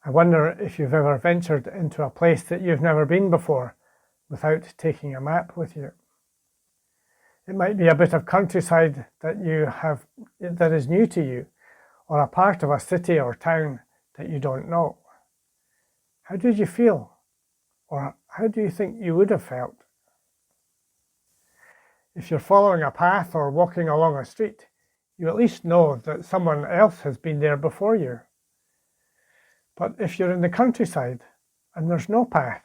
I wonder if you've ever ventured into a place that you've never been before without taking a map with you. It might be a bit of countryside that is new to you, or a part of a city or town that you don't know. How did you feel? Or how do you think you would have felt? If you're following a path or walking along a street, you at least know that someone else has been there before you. But if you're in the countryside and there's no path,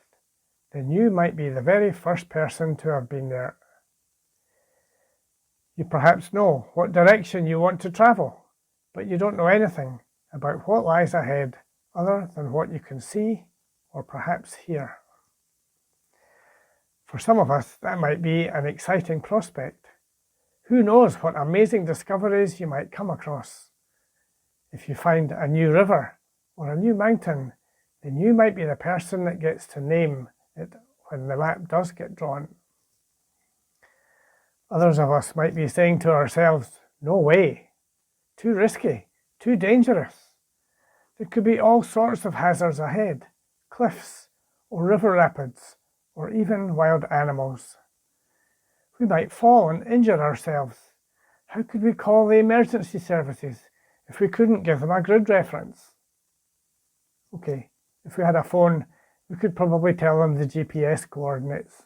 then you might be the very first person to have been there. You perhaps know what direction you want to travel, but you don't know anything about what lies ahead other than what you can see or perhaps hear. For some of us, that might be an exciting prospect. Who knows what amazing discoveries you might come across? If you find a new river or a new mountain, then you might be the person that gets to name it when the map does get drawn. Others of us might be saying to ourselves, no way, too risky, too dangerous. There could be all sorts of hazards ahead, cliffs or river rapids, or even wild animals. We might fall and injure ourselves. How could we call the emergency services if we couldn't give them a grid reference? Okay, if we had a phone, we could probably tell them the GPS coordinates.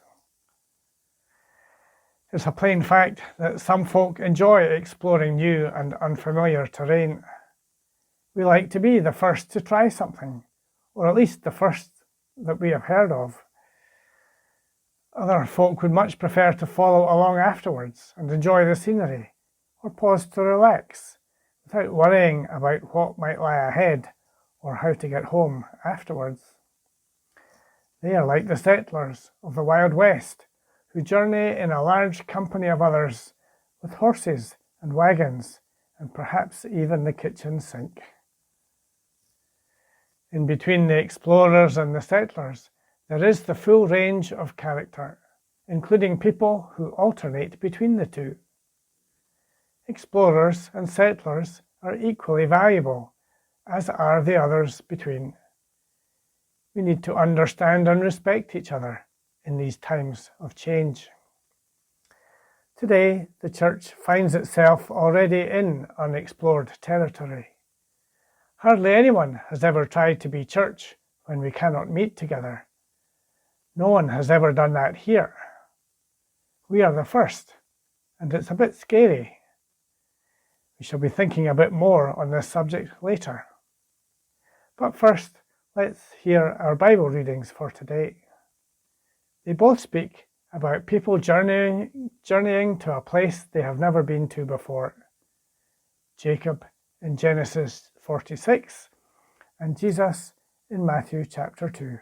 It's a plain fact that some folk enjoy exploring new and unfamiliar terrain. We like to be the first to try something, or at least the first that we have heard of. Other folk would much prefer to follow along afterwards and enjoy the scenery, or pause to relax, without worrying about what might lie ahead or how to get home afterwards. They are like the settlers of the Wild West, who journey in a large company of others with horses and wagons and perhaps even the kitchen sink. In between the explorers and the settlers, there is the full range of character, including people who alternate between the two. Explorers and settlers are equally valuable, as are the others between. We need to understand and respect each other in these times of change. Today, the Church finds itself already in unexplored territory. Hardly anyone has ever tried to be church when we cannot meet together. No one has ever done that here. We are the first, and it's a bit scary. We shall be thinking a bit more on this subject later. But first, let's hear our Bible readings for today. They both speak about people journeying to a place they have never been to before. Jacob in Genesis 46 and Jesus in Matthew chapter 2.